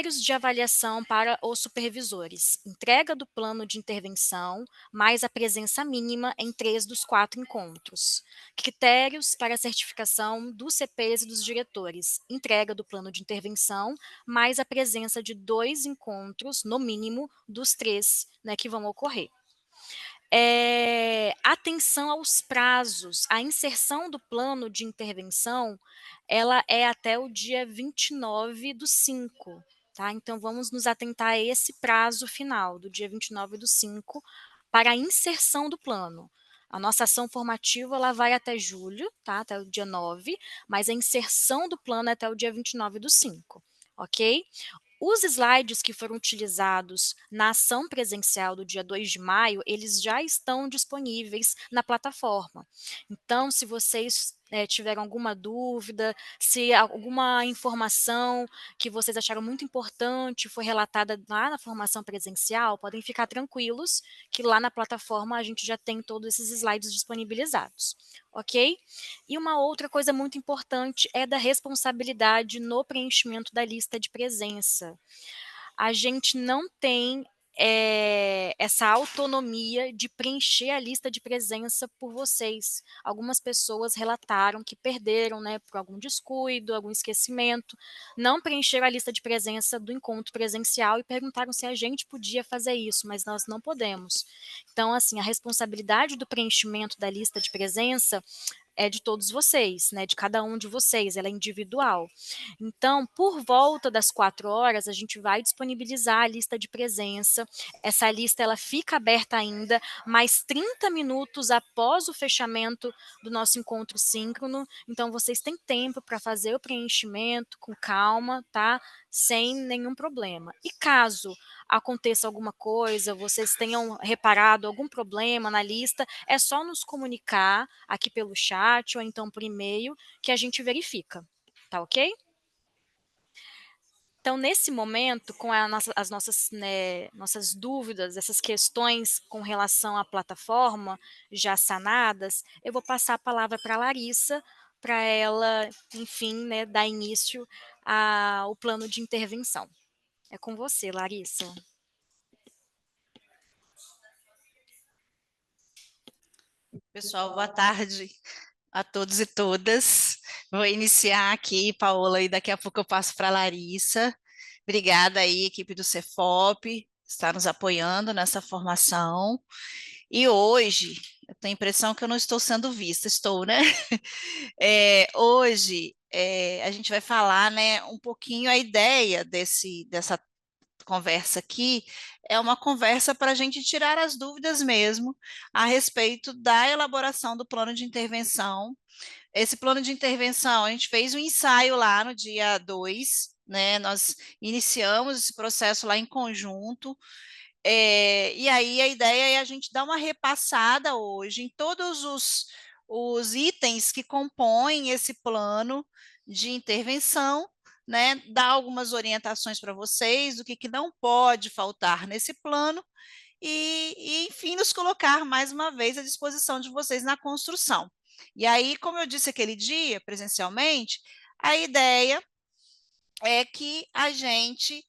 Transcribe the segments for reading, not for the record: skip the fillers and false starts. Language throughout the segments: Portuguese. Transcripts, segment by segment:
Critérios de avaliação para os supervisores: entrega do plano de intervenção, mais a presença mínima em 3 dos 4 encontros. Critérios para a certificação dos CPs e dos diretores: entrega do plano de intervenção, mais a presença de 2 encontros, no mínimo, dos 3, né, que vão ocorrer. Atenção aos prazos. A inserção do plano de intervenção, ela é até o dia 29/5, tá. Então vamos nos atentar a esse prazo final, do dia 29/5, para a inserção do plano. A nossa ação formativa, ela vai até julho, tá, até o dia 9, mas a inserção do plano é até o dia 29/5, ok? Os slides que foram utilizados na ação presencial do dia 2 de maio, eles já estão disponíveis na plataforma. Então, se vocês, tiveram alguma dúvida, se alguma informação que vocês acharam muito importante foi relatada lá na formação presencial, podem ficar tranquilos que lá na plataforma a gente já tem todos esses slides disponibilizados, ok? E uma outra coisa muito importante é da responsabilidade no preenchimento da lista de presença. A gente não tem, essa autonomia de preencher a lista de presença por vocês. Algumas pessoas relataram que perderam, né, por algum descuido, algum esquecimento, não preencheram a lista de presença do encontro presencial e perguntaram se a gente podia fazer isso, mas nós não podemos. Então, assim, a responsabilidade do preenchimento da lista de presença é de todos vocês, né, de cada um de vocês, ela é individual. Então, por volta das 4 horas, a gente vai disponibilizar a lista de presença. Essa lista, ela fica aberta ainda mais 30 minutos após o fechamento do nosso encontro síncrono. Então, vocês têm tempo para fazer o preenchimento com calma, tá? Sem nenhum problema. E caso aconteça alguma coisa, vocês tenham reparado algum problema na lista, é só nos comunicar aqui pelo chat ou então por e-mail que a gente verifica, tá ok? Então, nesse momento, com as nossas, né, nossas dúvidas, essas questões com relação à plataforma já sanadas, eu vou passar a palavra para a Larissa, para ela, enfim, né, dar início ao plano de intervenção. É com você, Larissa. Pessoal, boa tarde a todos e todas. Vou iniciar aqui, Paola, e daqui a pouco eu passo para a Larissa. Obrigada aí, equipe do Cefop, está nos apoiando nessa formação. E hoje, eu tenho a impressão que eu não estou sendo vista, estou, né? Hoje, a gente vai falar, né, um pouquinho a ideia dessa conversa aqui é uma conversa para a gente tirar as dúvidas mesmo a respeito da elaboração do plano de intervenção. Esse plano de intervenção, a gente fez um ensaio lá no dia 2, né? Nós iniciamos esse processo lá em conjunto. E aí a ideia é a gente dar uma repassada hoje em todos os itens que compõem esse plano de intervenção, né? Dar algumas orientações para vocês do que não pode faltar nesse plano enfim, nos colocar mais uma vez à disposição de vocês na construção. E aí, como eu disse aquele dia, presencialmente, a ideia é que a gente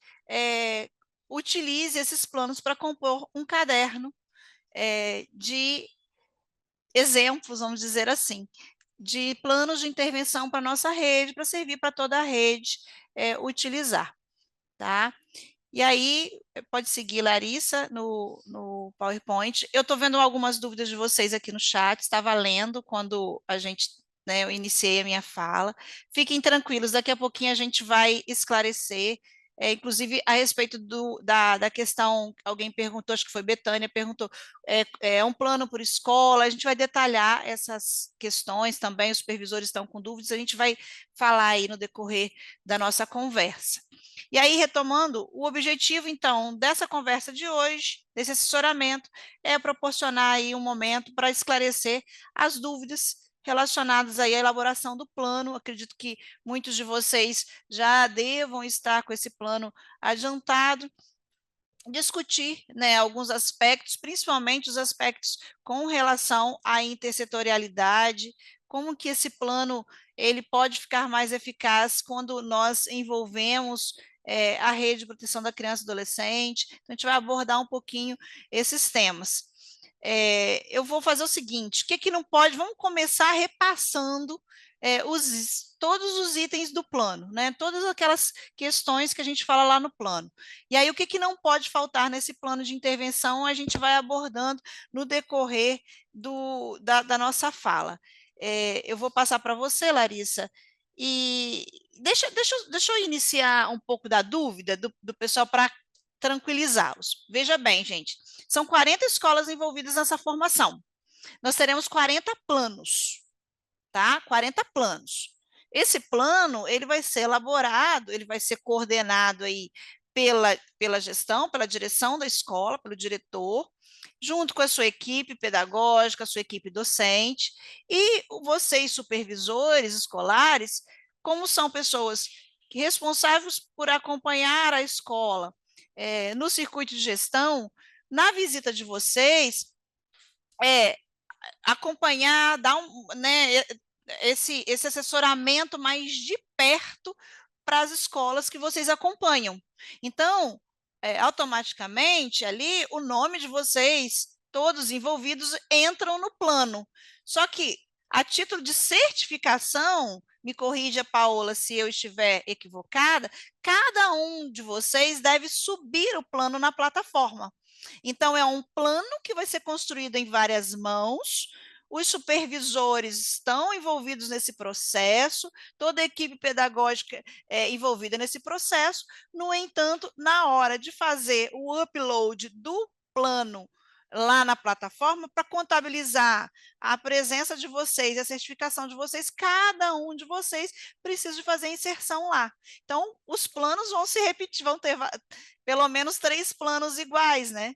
utilize esses planos para compor um caderno de exemplos, vamos dizer assim, de planos de intervenção para a nossa rede, para servir para toda a rede utilizar, tá? E aí, pode seguir, Larissa, no PowerPoint. Eu estou vendo algumas dúvidas de vocês aqui no chat, estava lendo quando a gente, né, eu iniciei a minha fala. Fiquem tranquilos, daqui a pouquinho a gente vai esclarecer, inclusive a respeito da questão, alguém perguntou, acho que foi Betânia, perguntou, é um plano por escola, a gente vai detalhar essas questões também, os supervisores estão com dúvidas, a gente vai falar aí no decorrer da nossa conversa. E aí, retomando, o objetivo, então, dessa conversa de hoje, desse assessoramento, é proporcionar aí um momento para esclarecer as dúvidas relacionadas aí à elaboração do plano. Acredito que muitos de vocês já devam estar com esse plano adiantado, discutir, né, alguns aspectos, principalmente os aspectos com relação à intersetorialidade, como que esse plano ele pode ficar mais eficaz quando nós envolvemos a rede de proteção da criança e adolescente. Então, a gente vai abordar um pouquinho esses temas. Eu vou fazer o seguinte, o que não pode? Vamos começar repassando todos os itens do plano, né? Todas aquelas questões que a gente fala lá no plano. E aí, o que não pode faltar nesse plano de intervenção, a gente vai abordando no decorrer da nossa fala. Eu vou passar para você, Larissa, e deixa eu iniciar um pouco da dúvida do pessoal para tranquilizá-los. Veja bem, gente, são 40 escolas envolvidas nessa formação. Nós teremos 40 planos, tá? 40 planos. Esse plano, ele vai ser elaborado, ele vai ser coordenado aí pela gestão, pela direção da escola, pelo diretor, junto com a sua equipe pedagógica, a sua equipe docente, e vocês, supervisores escolares, como são pessoas responsáveis por acompanhar a escola no circuito de gestão, na visita de vocês, acompanhar, dar esse assessoramento mais de perto para as escolas que vocês acompanham. Então, automaticamente, ali, o nome de vocês, todos envolvidos, entram no plano. Só que, a título de certificação, me corrija, Paola, se eu estiver equivocada, cada um de vocês deve subir o plano na plataforma. Então, é um plano que vai ser construído em várias mãos, os supervisores estão envolvidos nesse processo, toda a equipe pedagógica é envolvida nesse processo. No entanto, na hora de fazer o upload do plano lá na plataforma, para contabilizar a presença de vocês, a certificação de vocês, cada um de vocês precisa de fazer a inserção lá. Então, os planos vão se repetir, vão ter pelo menos 3 planos iguais, né?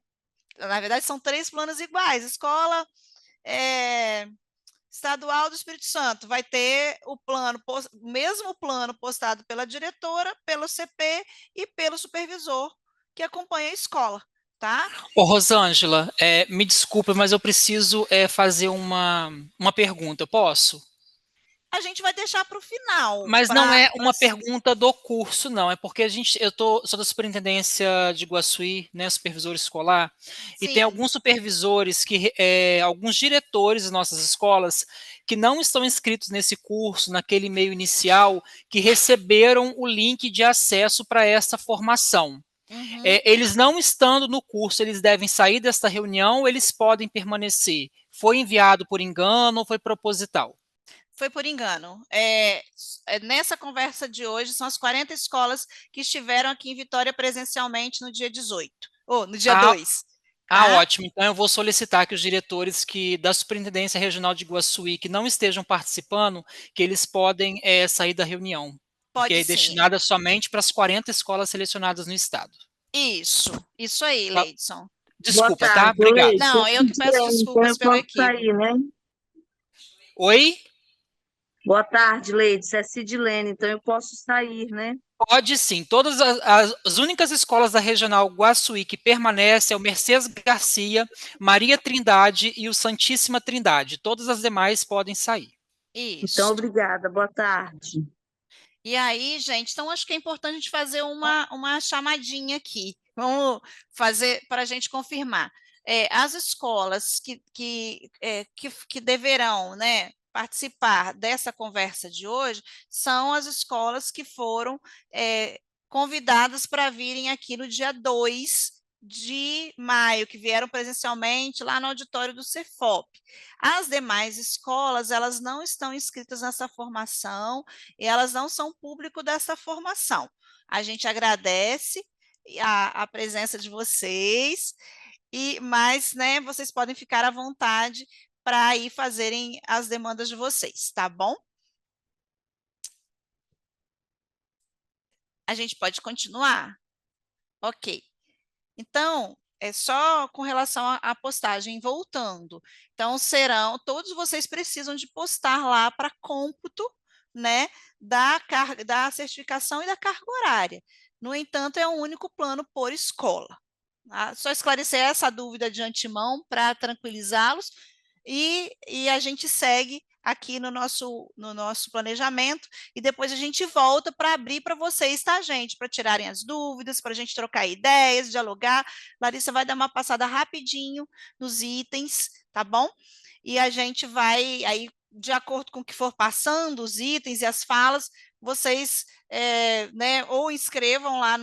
Na verdade, são 3 planos iguais. Escola Estadual do Espírito Santo vai ter o mesmo plano postado pela diretora, pelo CP e pelo supervisor que acompanha a escola, tá? Ô, Rosângela, me desculpa, mas eu preciso fazer uma pergunta, eu posso? A gente vai deixar para o final. Mas não é uma pergunta do curso, não. É porque sou da Superintendência de Iguaçuí, né, supervisor escolar, e tem Sim. alguns supervisores alguns diretores das nossas escolas que não estão inscritos nesse curso, naquele meio inicial, que receberam o link de acesso para essa formação. Uhum. Eles não estando no curso, eles devem sair desta reunião, ou eles podem permanecer. Foi enviado por engano ou foi proposital? Foi por engano. Nessa conversa de hoje, são as 40 escolas que estiveram aqui em Vitória presencialmente no dia 18, ou no dia 2. Tá? Ótimo. Então, eu vou solicitar que os diretores da Superintendência Regional de Iguaçuí que não estejam participando, que eles podem sair da reunião. Porque é destinada somente para as 40 escolas selecionadas no estado. Isso aí, Leidson. Desculpa, Boa tarde, tá? Obrigado. Não, eu que peço desculpas pelo equívoco. Sair, né? Oi? Boa tarde, Leide. É Sidilene, então eu posso sair, né? Pode sim. Todas as únicas escolas da Regional Iguaçuí que permanecem é o Mercedes Garcia, Maria Trindade e o Santíssima Trindade. Todas as demais podem sair. Isso. Então, obrigada. Boa tarde. E aí, gente, então acho que é importante a gente fazer uma chamadinha aqui. Vamos fazer para a gente confirmar. As escolas que deverão, né, participar dessa conversa de hoje são as escolas que foram convidadas para virem aqui no dia 2 de maio, que vieram presencialmente lá no auditório do Cefop. As demais escolas, elas não estão inscritas nessa formação e elas não são público dessa formação. A gente agradece a presença de vocês, mas, né, vocês podem ficar à vontade para ir fazerem as demandas de vocês, tá bom? A gente pode continuar? Ok. Então, é só com relação à postagem, voltando. Então, todos vocês precisam de postar lá para cômputo, né, da certificação e da carga horária. No entanto, é um único plano por escola. Tá? Só esclarecer essa dúvida de antemão para tranquilizá-los e a gente segue aqui no nosso planejamento, e depois a gente volta para abrir para vocês, tá, gente? Para tirarem as dúvidas, para a gente trocar ideias, dialogar. Larissa vai dar uma passada rapidinho nos itens, tá bom? E a gente vai, aí, de acordo com o que for passando, os itens e as falas, vocês né, ou escrevam lá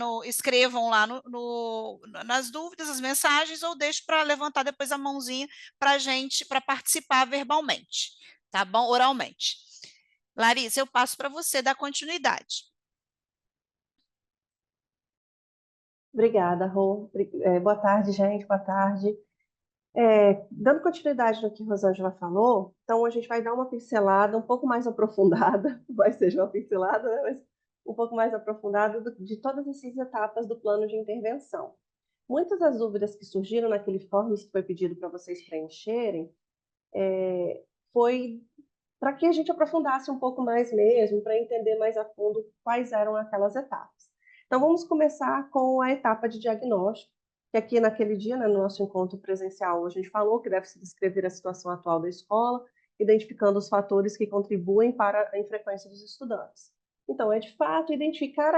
nas dúvidas, as mensagens, ou deixe para levantar depois a mãozinha para a gente, para participar verbalmente, tá bom? Oralmente. Larissa, eu passo para você dar continuidade. Obrigada, Rô. Boa tarde, gente, boa tarde. Dando continuidade no que a Rosângela falou, então a gente vai dar uma pincelada um pouco mais aprofundada, vai ser uma pincelada, né? Mas um pouco mais aprofundada de todas essas etapas do plano de intervenção. Muitas das dúvidas que surgiram naquele forms que foi pedido para vocês preencherem foi para que a gente aprofundasse um pouco mais mesmo, para entender mais a fundo quais eram aquelas etapas. Então, vamos começar com a etapa de diagnóstico, que aqui naquele dia, né, no nosso encontro presencial, a gente falou que deve se descrever a situação atual da escola, identificando os fatores que contribuem para a infrequência dos estudantes. Então, é de fato identificar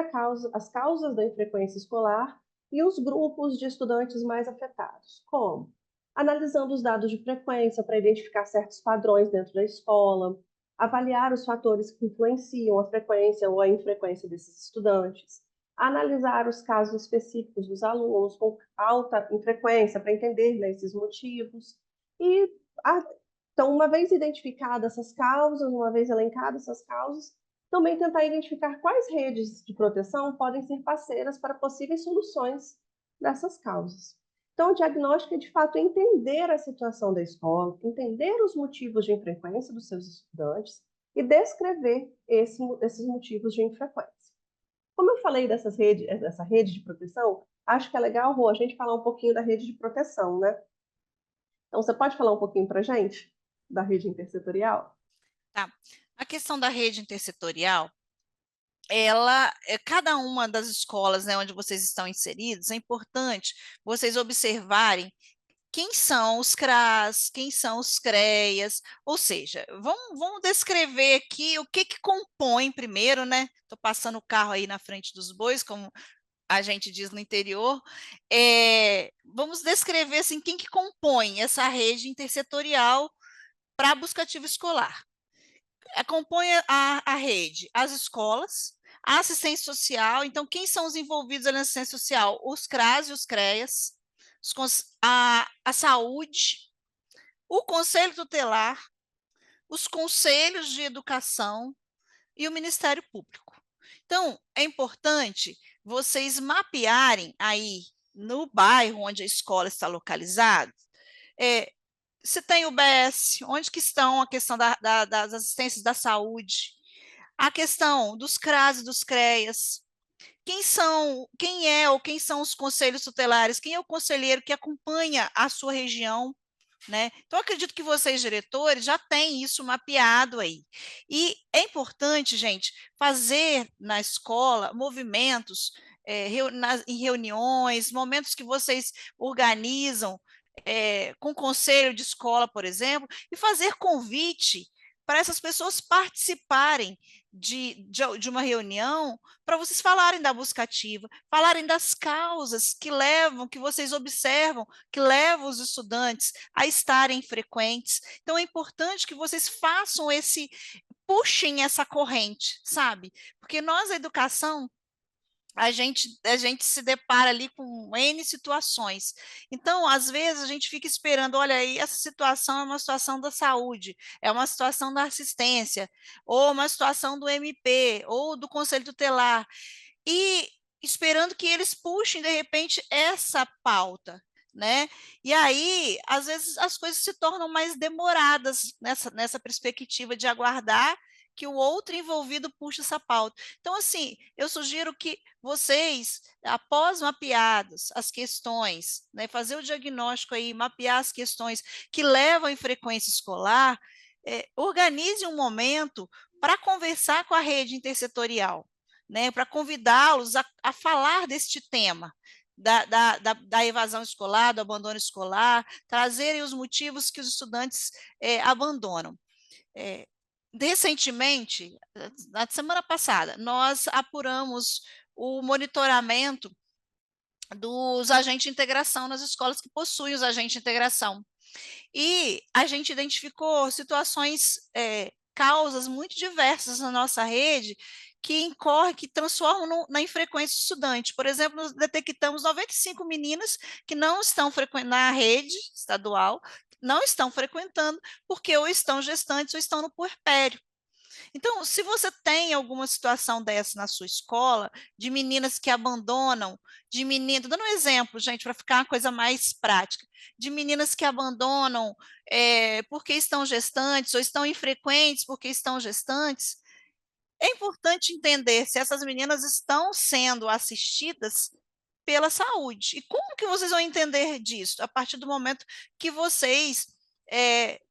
as causas da infrequência escolar e os grupos de estudantes mais afetados. Como? Analisando os dados de frequência para identificar certos padrões dentro da escola, avaliar os fatores que influenciam a frequência ou a infrequência desses estudantes, analisar os casos específicos dos alunos com alta infrequência para entender, né, esses motivos. E, então, uma vez identificadas essas causas, uma vez elencadas essas causas, também tentar identificar quais redes de proteção podem ser parceiras para possíveis soluções dessas causas. Então, o diagnóstico é, de fato, entender a situação da escola, entender os motivos de infrequência dos seus estudantes e descrever esses motivos de infrequência. Como eu falei dessa rede de proteção, acho que é legal, Rô, a gente falar um pouquinho da rede de proteção, né? Então, você pode falar um pouquinho para a gente da rede intersetorial? Tá. A questão da rede intersetorial, cada uma das escolas, né, onde vocês estão inseridos, é importante vocês observarem quem são os CRAS, quem são os CREAs, ou seja, vamos descrever aqui o que compõe primeiro, né? Estou passando o carro aí na frente dos bois, como a gente diz no interior. Vamos descrever assim, quem que compõe essa rede intersetorial para a busca ativa escolar. Compõe a rede as escolas, a assistência social. Então, quem são os envolvidos na assistência social? Os CRAS e os CREAs, a saúde, o conselho tutelar, os conselhos de educação e o Ministério Público. Então, é importante vocês mapearem aí no bairro onde a escola está localizada, se tem o BS, onde que estão a questão das assistências da saúde, a questão dos CRAS e dos CREAs, quem são os conselhos tutelares, quem é o conselheiro que acompanha a sua região, né? Então, acredito que vocês, diretores, já têm isso mapeado aí. E é importante, gente, fazer na escola movimentos em reuniões, momentos que vocês organizam com o conselho de escola, por exemplo, e fazer convite para essas pessoas participarem de uma reunião, para vocês falarem da busca ativa, falarem das causas que vocês observam, que levam os estudantes a estarem frequentes. Então, é importante que vocês puxem essa corrente, sabe? Porque nós, a educação, a gente se depara ali com N situações. Então, às vezes, a gente fica esperando, olha aí, essa situação é uma situação da saúde, é uma situação da assistência, ou uma situação do MP, ou do Conselho Tutelar, e esperando que eles puxem, de repente, essa pauta, né? E aí, às vezes, as coisas se tornam mais demoradas nessa perspectiva de aguardar que o outro envolvido puxe essa pauta. Então, assim, eu sugiro que vocês, após mapeadas as questões, né, fazer o diagnóstico aí, mapear as questões que levam à frequência escolar, organize um momento para conversar com a rede intersetorial, né, para convidá-los a falar deste tema, da evasão escolar, do abandono escolar, trazerem os motivos que os estudantes abandonam. Recentemente, na semana passada, nós apuramos o monitoramento dos agentes de integração nas escolas que possuem os agentes de integração. E a gente identificou situações, causas muito diversas na nossa rede que transformam na infrequência do estudante. Por exemplo, nós detectamos 95 meninas que não estão frequentando na rede estadual, não estão frequentando porque ou estão gestantes ou estão no puerpério. Então, se você tem alguma situação dessa na sua escola, de meninas que abandonam, de meninas, dando um exemplo, gente, para ficar uma coisa mais prática, de meninas que abandonam porque estão gestantes ou estão infrequentes porque estão gestantes, é importante entender se essas meninas estão sendo assistidas pela saúde. E como que vocês vão entender disso? A partir do momento que vocês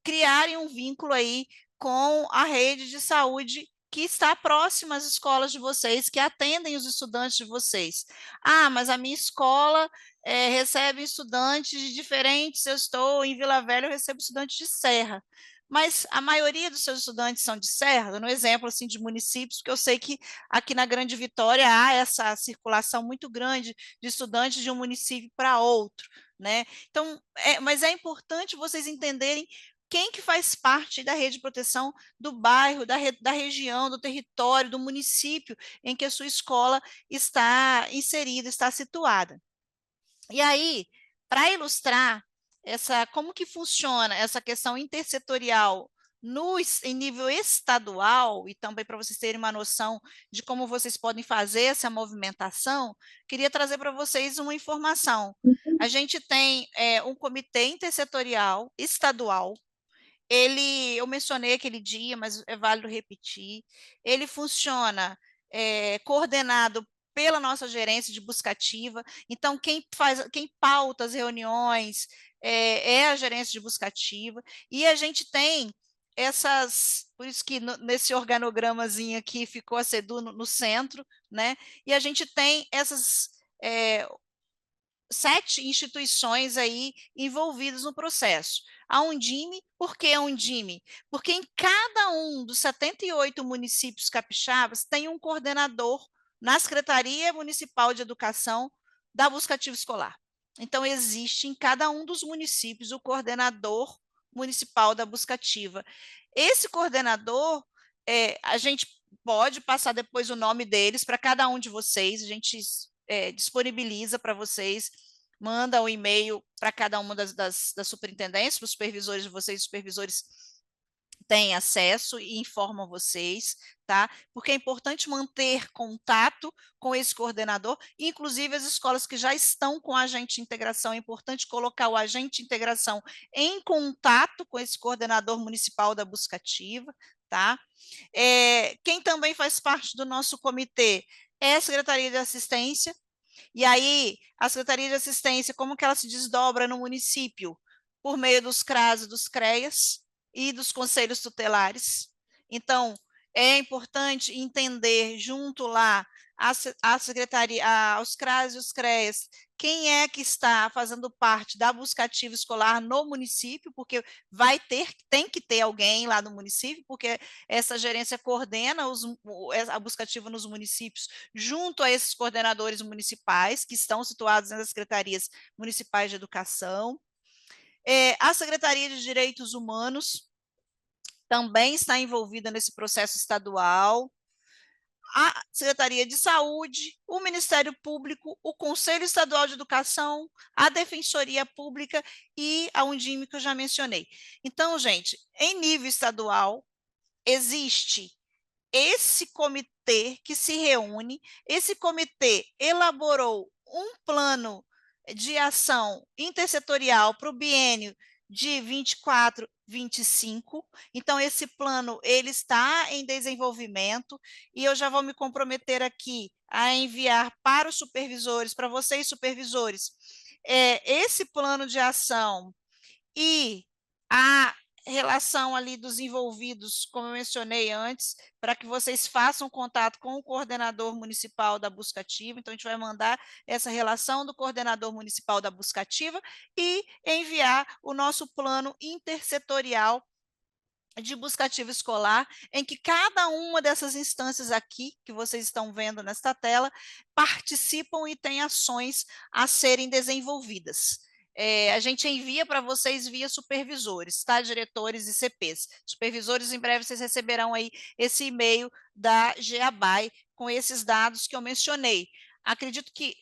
criarem um vínculo aí com a rede de saúde que está próxima às escolas de vocês, que atendem os estudantes de vocês. Ah, mas a minha escola recebe estudantes diferentes, eu estou em Vila Velha, eu recebo estudantes de Serra. Mas a maioria dos seus estudantes são de Serra, no exemplo assim, de municípios, porque eu sei que aqui na Grande Vitória há essa circulação muito grande de estudantes de um município para outro, né? Então, mas é importante vocês entenderem quem que faz parte da rede de proteção do bairro, da região, do território, do município em que a sua escola está inserida, está situada. E aí, para ilustrar como que funciona essa questão intersetorial em nível estadual, e também para vocês terem uma noção de como vocês podem fazer essa movimentação, queria trazer para vocês uma informação. A gente tem um comitê intersetorial estadual, eu mencionei aquele dia, mas é válido repetir, ele funciona coordenado pela nossa gerência de busca ativa, então quem pauta as reuniões é a gerência de busca ativa, e a gente tem por isso que nesse organogramazinho aqui ficou a CEDU no centro, né? E a gente tem essas 7 instituições aí envolvidas no processo. A Undime, por que a Undime? Porque em cada um dos 78 municípios capixabas tem um coordenador na Secretaria Municipal de Educação da Busca Ativa Escolar. Então, existe em cada um dos municípios o coordenador municipal da Busca Ativa. Esse coordenador, a gente pode passar depois o nome deles para cada um de vocês, a gente disponibiliza para vocês, manda um e-mail para cada uma das superintendências, para os supervisores de vocês, os supervisores têm acesso e informam vocês, tá? Porque é importante manter contato com esse coordenador, inclusive as escolas que já estão com agente de integração, é importante colocar o agente de integração em contato com esse coordenador municipal da busca ativa, tá? Quem também faz parte do nosso comitê é a Secretaria de Assistência, e aí a Secretaria de Assistência, como que ela se desdobra no município? Por meio dos CRAS e dos CREAS e dos conselhos tutelares. Então, é importante entender junto lá a secretaria, aos CRAS e os CREAS, quem é que está fazendo parte da busca ativa escolar no município, porque tem que ter alguém lá no município, porque essa gerência coordena a busca ativa nos municípios, junto a esses coordenadores municipais, que estão situados nas secretarias municipais de educação. A Secretaria de Direitos Humanos também está envolvida nesse processo estadual, a Secretaria de Saúde, o Ministério Público, o Conselho Estadual de Educação, a Defensoria Pública e a Undime, que eu já mencionei. Então, gente, em nível estadual, existe esse comitê que se reúne, esse comitê elaborou um plano de ação intersetorial para o biênio de 24, 25. Então, esse plano ele está em desenvolvimento e eu já vou me comprometer aqui a enviar para os supervisores, para vocês supervisores, esse plano de ação e a relação ali dos envolvidos, como eu mencionei antes, para que vocês façam contato com o coordenador municipal da busca ativa. Então, a gente vai mandar essa relação do coordenador municipal da busca ativa e enviar o nosso plano intersetorial de busca ativa escolar, em que cada uma dessas instâncias aqui, que vocês estão vendo nesta tela, participam e têm ações a serem desenvolvidas. A gente envia para vocês via supervisores, tá? Diretores e CPs. Supervisores, em breve vocês receberão aí esse e-mail da GEABAI com esses dados que eu mencionei. Acredito que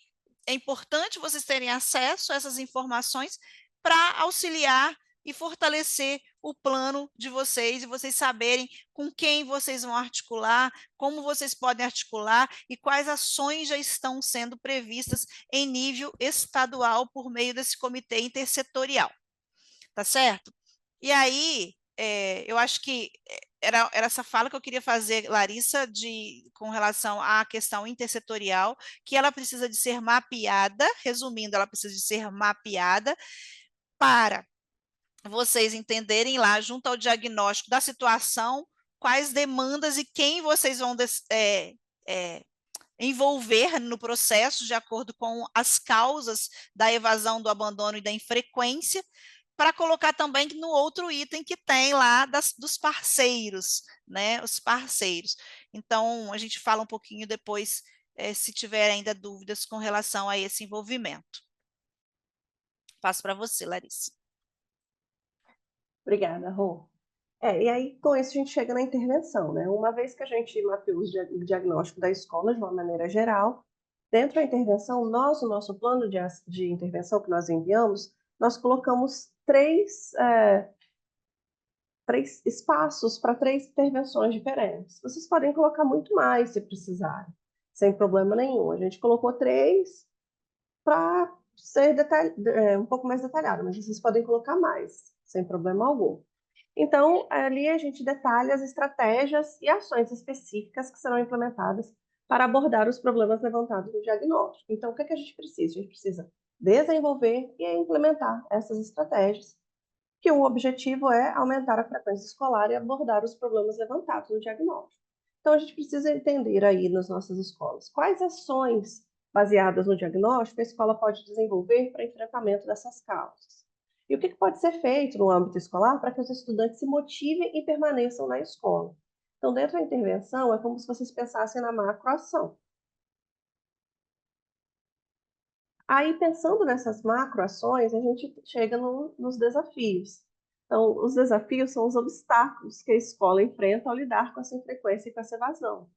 é importante vocês terem acesso a essas informações para auxiliar e fortalecer o plano de vocês e vocês saberem com quem vocês vão articular, como vocês podem articular e quais ações já estão sendo previstas em nível estadual por meio desse comitê intersetorial, tá certo? E aí, eu acho que era essa fala que eu queria fazer, Larissa, com relação à questão intersetorial, que ela precisa de ser mapeada, resumindo, ela precisa de ser mapeada para vocês entenderem lá, junto ao diagnóstico da situação, quais demandas e quem vocês vão envolver no processo, de acordo com as causas da evasão, do abandono e da infrequência, para colocar também no outro item que tem lá dos parceiros, né? Os parceiros. Então, a gente fala um pouquinho depois, se tiver ainda dúvidas com relação a esse envolvimento. Passo para você, Larissa. Obrigada, Rô. E aí, com isso, a gente chega na intervenção, né? Uma vez que a gente mapeou o diagnóstico da escola de uma maneira geral, dentro da intervenção, no nosso plano de intervenção que nós enviamos, nós colocamos três espaços para 3 intervenções diferentes. Vocês podem colocar muito mais se precisarem, sem problema nenhum. A gente colocou 3 para ser um pouco mais detalhado, mas vocês podem colocar mais, sem problema algum. Então, ali a gente detalha as estratégias e ações específicas que serão implementadas para abordar os problemas levantados no diagnóstico. Então, o que a gente precisa? A gente precisa desenvolver e implementar essas estratégias, que o objetivo é aumentar a frequência escolar e abordar os problemas levantados no diagnóstico. Então, a gente precisa entender aí nas nossas escolas quais ações baseadas no diagnóstico a escola pode desenvolver para enfrentamento dessas causas. E o que pode ser feito no âmbito escolar para que os estudantes se motivem e permaneçam na escola? Então, dentro da intervenção, é como se vocês pensassem na macroação. Aí, pensando nessas macroações, a gente chega nos desafios. Então, os desafios são os obstáculos que a escola enfrenta ao lidar com essa infrequência e com essa evasão.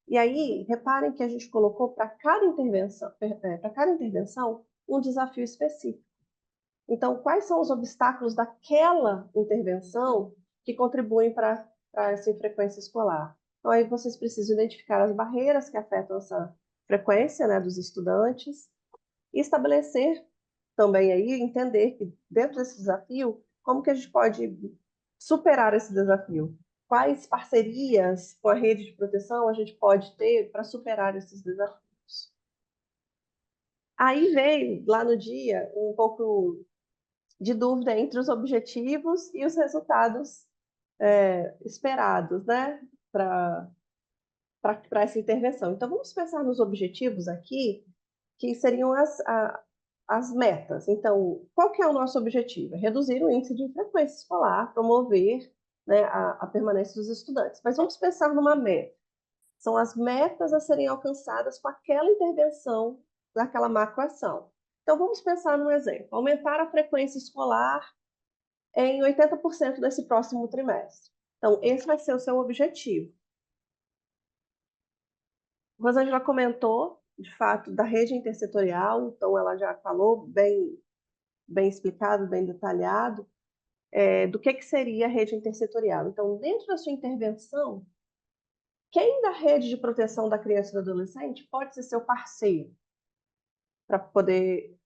E aí, reparem que a gente colocou para cada intervenção um desafio específico. Então, quais são os obstáculos daquela intervenção que contribuem para essa infrequência escolar? Então, aí vocês precisam identificar as barreiras que afetam essa frequência, né, dos estudantes e estabelecer também aí, entender que dentro desse desafio, como que a gente pode superar esse desafio? Quais parcerias com a rede de proteção a gente pode ter para superar esses desafios? Aí veio, lá no dia, um pouco de dúvida entre os objetivos e os resultados esperados, né, para essa intervenção. Então, vamos pensar nos objetivos aqui, que seriam as metas. Então, qual que é o nosso objetivo? É reduzir o índice de infrequência escolar, promover, né, a permanência dos estudantes. Mas vamos pensar numa meta. São as metas a serem alcançadas com aquela intervenção daquela macroação. Então, vamos pensar num exemplo. Aumentar a frequência escolar em 80% desse próximo trimestre. Então, esse vai ser o seu objetivo. Rosângela comentou, de fato, da rede intersetorial, então ela já falou bem explicado, bem detalhado, do que seria a rede intersetorial. Então, dentro da sua intervenção, quem da rede de proteção da criança e do adolescente pode ser seu parceiro para poder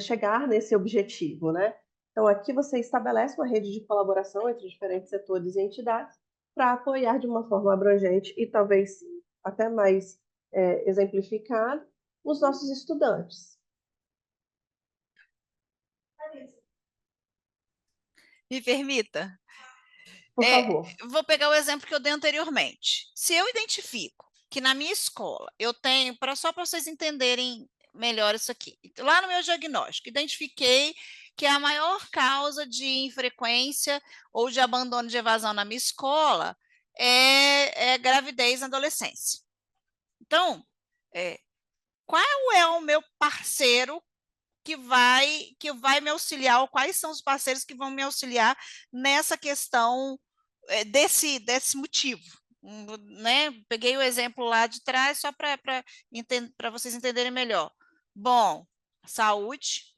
chegar nesse objetivo, né? Então, aqui você estabelece uma rede de colaboração entre diferentes setores e entidades para apoiar de uma forma abrangente e talvez até mais exemplificado os nossos estudantes. Me permita? Por favor. Vou pegar o exemplo que eu dei anteriormente. Se eu identifico que na minha escola eu tenho, só para vocês entenderem melhor isso aqui, lá no meu diagnóstico, identifiquei que a maior causa de infrequência ou de abandono de evasão na minha escola é gravidez na adolescência. Então, qual é o meu parceiro que vai me auxiliar, ou quais são os parceiros que vão me auxiliar nessa questão desse motivo? Né? Peguei o exemplo lá de trás só para vocês entenderem melhor. Bom, saúde,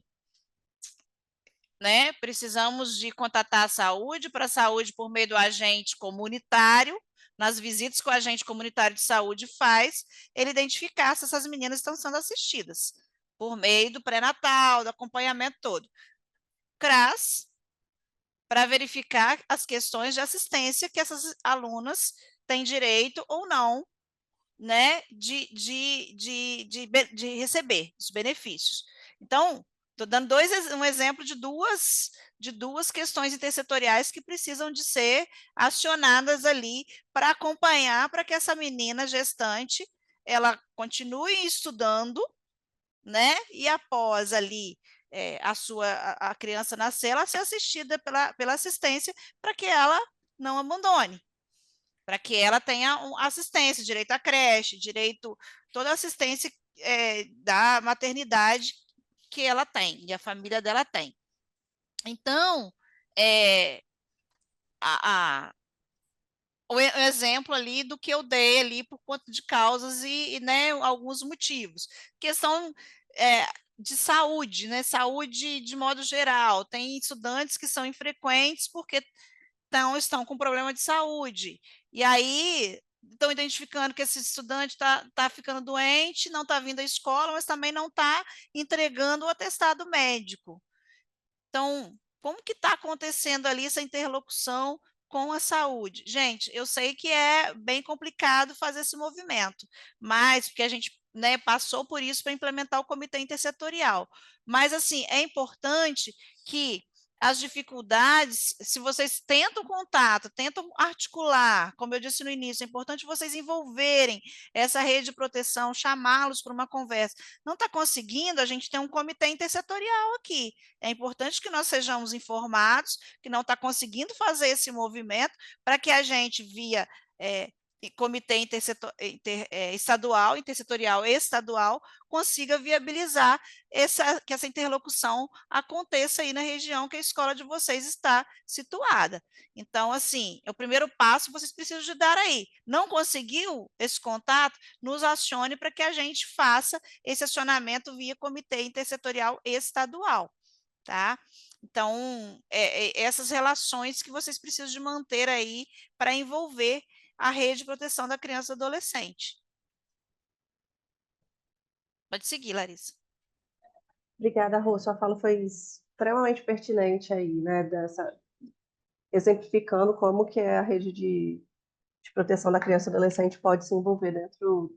né? Precisamos de contatar a saúde, para a saúde por meio do agente comunitário, nas visitas que o agente comunitário de saúde faz, ele identificar se essas meninas estão sendo assistidas, por meio do pré-natal, do acompanhamento todo. CRAS, para verificar as questões de assistência que essas alunas têm direito ou não, né, de receber os benefícios. Então, estou dando um exemplo de duas questões intersetoriais que precisam de ser acionadas ali para acompanhar, para que essa menina gestante ela continue estudando, né, e após ali a criança nascer, ela ser assistida pela assistência para que ela não abandone, para que ela tenha assistência, direito à creche, direito toda a assistência da maternidade que ela tem e a família dela tem. Então, o exemplo ali do que eu dei ali por conta de causas e né, alguns motivos. Questão de saúde, né? Saúde de modo geral. Tem estudantes que são infrequentes porque estão com problema de saúde. E aí estão identificando que esse estudante está ficando doente, não está vindo à escola, mas também não está entregando o atestado médico. Então, como que está acontecendo ali essa interlocução com a saúde? Gente, eu sei que é bem complicado fazer esse movimento, mas porque a gente passou por isso para implementar o comitê intersetorial. Mas, assim, é importante que as dificuldades, se vocês tentam contato, tentam articular, como eu disse no início, é importante vocês envolverem essa rede de proteção, chamá-los para uma conversa. Não está conseguindo, a gente tem um comitê intersetorial aqui. É importante que nós sejamos informados, que não está conseguindo fazer esse movimento, para que a gente, via comitê estadual, intersetorial e estadual, consiga viabilizar que essa interlocução aconteça aí na região que a escola de vocês está situada. Então, assim, é o primeiro passo que vocês precisam de dar aí. Não conseguiu esse contato? Nos acione para que a gente faça esse acionamento via comitê intersetorial estadual, tá? Então, essas relações que vocês precisam de manter aí para envolver a rede de proteção da criança e do adolescente. Pode seguir, Larissa. Obrigada, Rô. Sua fala foi extremamente pertinente aí, né? Exemplificando como que a rede de proteção da criança e adolescente pode se envolver dentro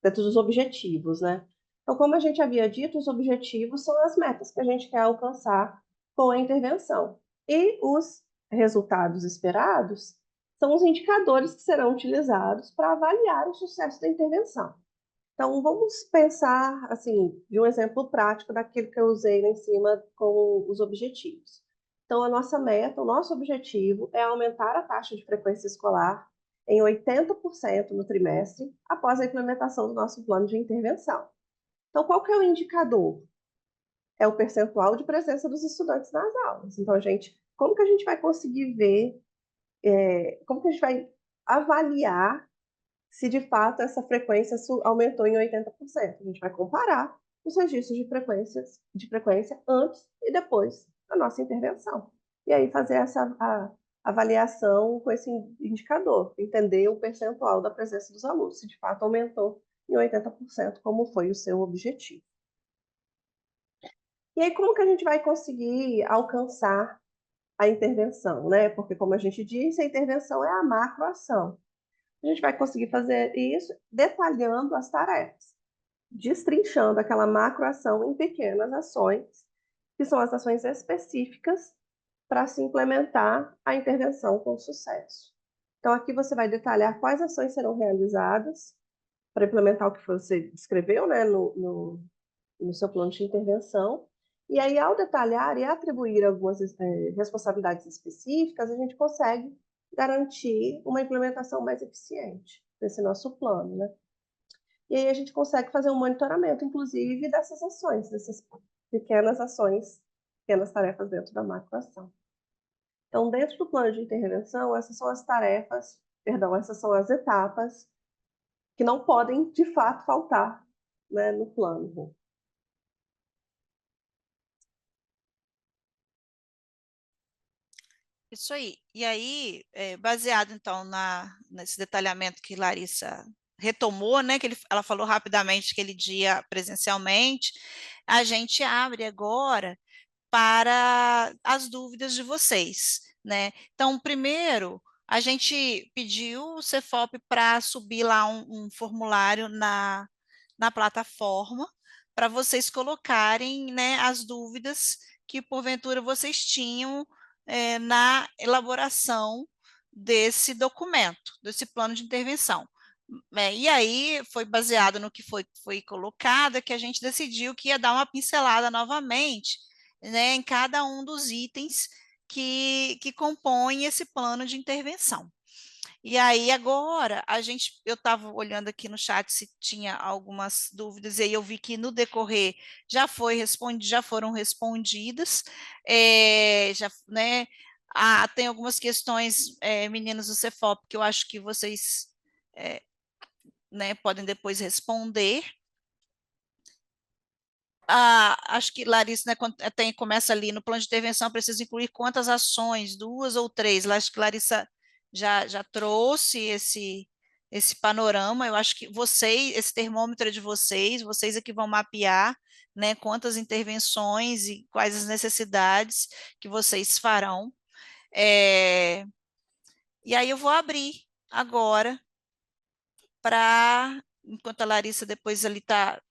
dentro dos objetivos, né? Então, como a gente havia dito, os objetivos são as metas que a gente quer alcançar com a intervenção. E os resultados esperados são os indicadores que serão utilizados para avaliar o sucesso da intervenção. Então, vamos pensar, assim, de um exemplo prático daquilo que eu usei lá em cima com os objetivos. Então, a nossa meta, o nosso objetivo é aumentar a taxa de frequência escolar em 80% no trimestre após a implementação do nosso plano de intervenção. Então, qual que é o indicador? É o percentual de presença dos estudantes nas aulas. Então, como que a gente vai conseguir ver, como que a gente vai avaliar se de fato essa frequência aumentou em 80%? A gente vai comparar os registros de frequência antes e depois da nossa intervenção. E aí fazer essa avaliação com esse indicador, entender o percentual da presença dos alunos, se de fato aumentou em 80%, como foi o seu objetivo. E aí, como que a gente vai conseguir alcançar a intervenção, né? Porque, como a gente disse, a intervenção é a macroação. A gente vai conseguir fazer isso detalhando as tarefas, destrinchando aquela macroação em pequenas ações, que são as ações específicas para se implementar a intervenção com sucesso. Então, aqui você vai detalhar quais ações serão realizadas para implementar o que você descreveu, né, no seu plano de intervenção, E aí, ao detalhar e atribuir algumas responsabilidades específicas, a gente consegue garantir uma implementação mais eficiente desse nosso plano, né? E aí a gente consegue fazer um monitoramento, inclusive, dessas ações, dessas pequenas ações, pequenas tarefas dentro da macroação. Então, dentro do plano de intervenção, essas são as tarefas, perdão, essas são as etapas que não podem, de fato, faltar, né, no plano. Isso aí. E aí, baseado, então, nesse detalhamento que Larissa retomou, né, que ela falou rapidamente aquele dia presencialmente, a gente abre agora para as dúvidas de vocês, né? Então, primeiro, a gente pediu o Cefop para subir lá um formulário na plataforma para vocês colocarem, né, as dúvidas que porventura vocês tinham na elaboração desse documento, desse plano de intervenção. E aí foi baseado no que foi colocado que a gente decidiu que ia dar uma pincelada novamente, né, em cada um dos itens que compõem esse plano de intervenção. E aí agora eu estava olhando aqui no chat se tinha algumas dúvidas, e aí eu vi que no decorrer já foram respondidas, né? Tem algumas questões, meninos do Cefop, que eu acho que vocês né, podem depois responder. Acho que Larissa, né, começa ali no plano de intervenção, precisa incluir quantas ações, 2 ou 3. Acho que Larissa já trouxe esse panorama. Eu acho que esse termômetro é de vocês é que vão mapear, né, quantas intervenções e quais as necessidades que vocês farão. E aí eu vou abrir agora enquanto a Larissa depois ali está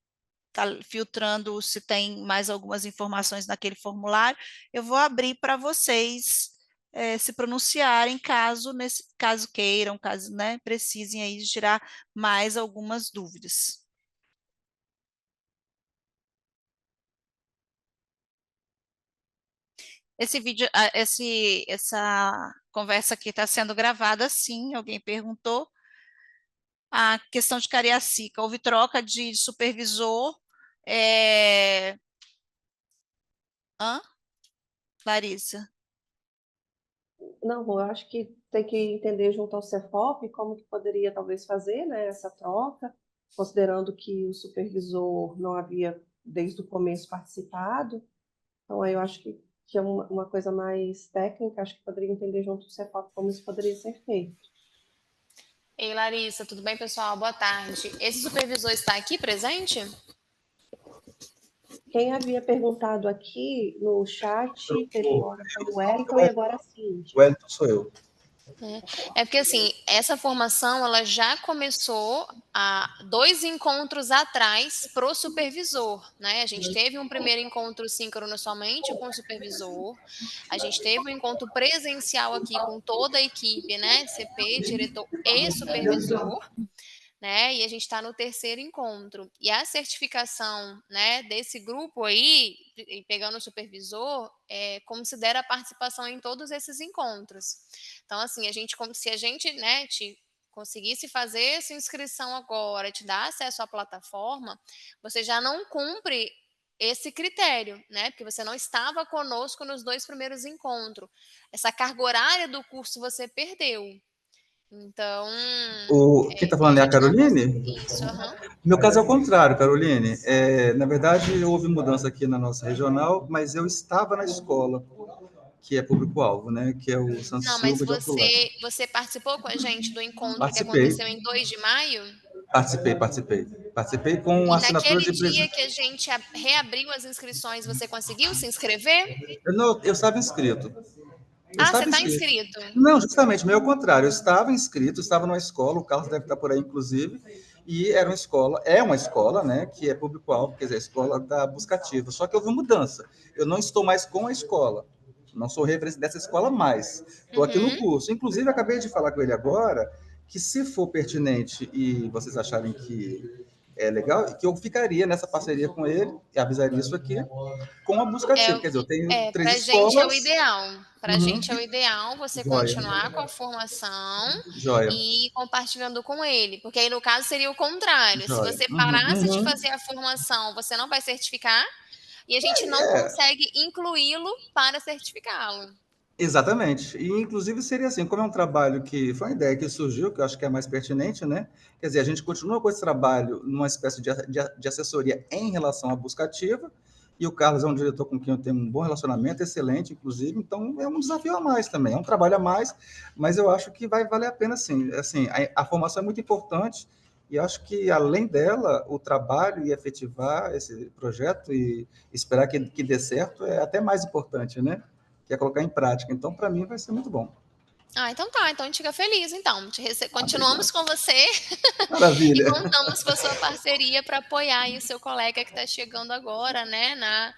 filtrando se tem mais algumas informações naquele formulário, eu vou abrir para vocês se pronunciarem caso queiram, caso, né, precisem aí de tirar mais algumas dúvidas. Esse vídeo, essa conversa aqui está sendo gravada, sim, alguém perguntou. A questão de Cariacica, houve troca de supervisor. Larissa? Não, eu acho que tem que entender junto ao Cefop como que poderia talvez fazer, né, essa troca, considerando que o supervisor não havia desde o começo participado. Então, aí eu acho que é uma coisa mais técnica, acho que poderia entender junto ao Cefop como isso poderia ser feito. Ei, Larissa, tudo bem, pessoal? Boa tarde. Esse supervisor está aqui presente? Quem havia perguntado aqui no chat, teve hora foi o Wellington e agora a Cindy. O Wellington sou eu. É porque, assim, essa formação, ela já começou há 2 encontros atrás para o supervisor, né? A gente teve um primeiro encontro síncrono somente com o supervisor, a gente teve um encontro presencial aqui com toda a equipe, né? CP, diretor e supervisor, né? E a gente está no 3º encontro. E a certificação, né, desse grupo aí, pegando o supervisor, considera a participação em todos esses encontros. Então, assim, se a gente, né, conseguisse fazer essa inscrição agora, te dar acesso à plataforma, você já não cumpre esse critério, né? Porque você não estava conosco nos 2 primeiros encontros. Essa carga horária do curso você perdeu. Então. Quem está falando é a Caroline? Isso, aham. Meu caso é o contrário, Caroline. Na verdade, houve mudança aqui na nossa regional, mas eu estava na escola, que é público-alvo, né? Que é o Santos Não, mas Silva de Alto Leste. você participou com a gente do encontro Participei. que aconteceu em 2 de maio? Participei com E assinatura naquele de dia que a gente reabriu as inscrições, você conseguiu se inscrever? Eu estava inscrito. Você está inscrito? Não, justamente, meio ao contrário. Eu estava inscrito, estava numa escola, o Carlos deve estar por aí, inclusive, e é uma escola, né, que é público-alvo, quer dizer, a escola da Buscativa. Só que houve mudança. Eu não estou mais com a escola. Não sou referente dessa escola mais. Estou aqui no curso. Inclusive, acabei de falar com ele agora que, se for pertinente e vocês acharem que é legal, que eu ficaria nessa parceria com ele, e avisaria isso aqui, com a Buscativo. Quer dizer, eu tenho 3 pra escolas. gente é o ideal. Pra Uhum. gente é o ideal você Joia. continuar com a formação Joia. e ir compartilhando com ele. Porque aí, no caso, seria o contrário. Joia. Se você parasse de fazer a formação, você não vai certificar e a gente não consegue incluí-lo para certificá-lo. Exatamente. E, inclusive, seria assim, como é um trabalho que foi uma ideia que surgiu, que eu acho que é mais pertinente, né? Quer dizer, a gente continua com esse trabalho numa espécie de assessoria em relação à busca ativa, e o Carlos é um diretor com quem eu tenho um bom relacionamento, excelente, inclusive, então é um desafio a mais também, é um trabalho a mais, mas eu acho que vai valer a pena, sim. Assim, a formação é muito importante, e acho que, além dela, o trabalho e efetivar esse projeto e esperar que dê certo é até mais importante, né? Que é colocar em prática. Então, para mim, vai ser muito bom. Então tá, então a gente fica feliz, então. Continuamos com você. Maravilha. E contamos com a sua parceria para apoiar aí o seu colega que está chegando agora, né,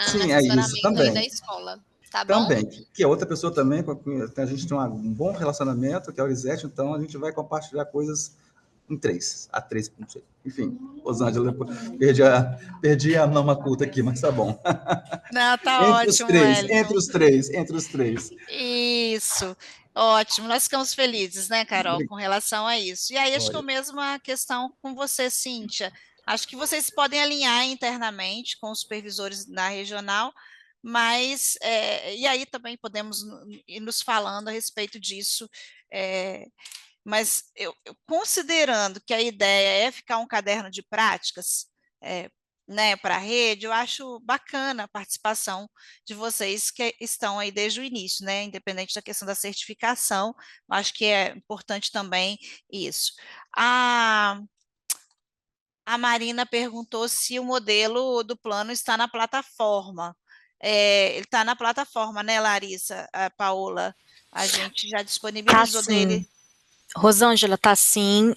Sim, no é isso assessoramento aí da também. escola. Tá bom? Também. Que é outra pessoa também, com quem a gente tem um bom relacionamento, que é a Orizete, então a gente vai compartilhar coisas em 3, a 3, não sei. Enfim, Rosângela, perdi a mama culta aqui, mas tá bom. Não, tá ótimo, Wellington. Entre os três. Isso, ótimo. Nós ficamos felizes, né, Carol, com relação a isso. E aí, acho que é a mesma questão com você, Cíntia. Acho que vocês podem alinhar internamente com os supervisores da regional, mas, e aí também podemos ir nos falando a respeito disso, mas considerando que a ideia é ficar um caderno de práticas, né, para a rede, eu acho bacana a participação de vocês que estão aí desde o início, né, independente da questão da certificação, acho que é importante também isso. A Marina perguntou se o modelo do plano está na plataforma. Ele está na plataforma, né, Larissa, a Paola? A gente já disponibilizou dele. Rosângela, tá sim.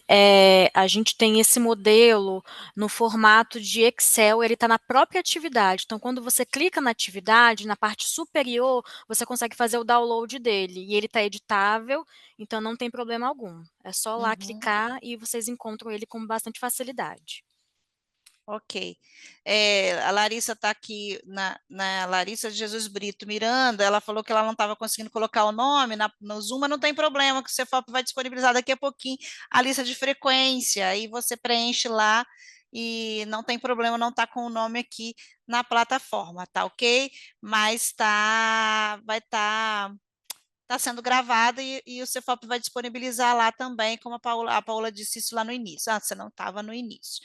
A gente tem esse modelo no formato de Excel, ele está na própria atividade. Então, quando você clica na atividade, na parte superior, você consegue fazer o download dele. E ele está editável, então não tem problema algum. É só lá clicar e vocês encontram ele com bastante facilidade. Ok. A Larissa está aqui, na Larissa de Jesus Brito Miranda, ela falou que ela não estava conseguindo colocar o nome, no Zoom, mas não tem problema, que o Cefop vai disponibilizar daqui a pouquinho a lista de frequência, aí você preenche lá e não tem problema não estar com o nome aqui na plataforma, tá ok? Mas vai estar sendo gravado e o Cefop vai disponibilizar lá também, como a Paola disse isso lá no início. Você não estava no início.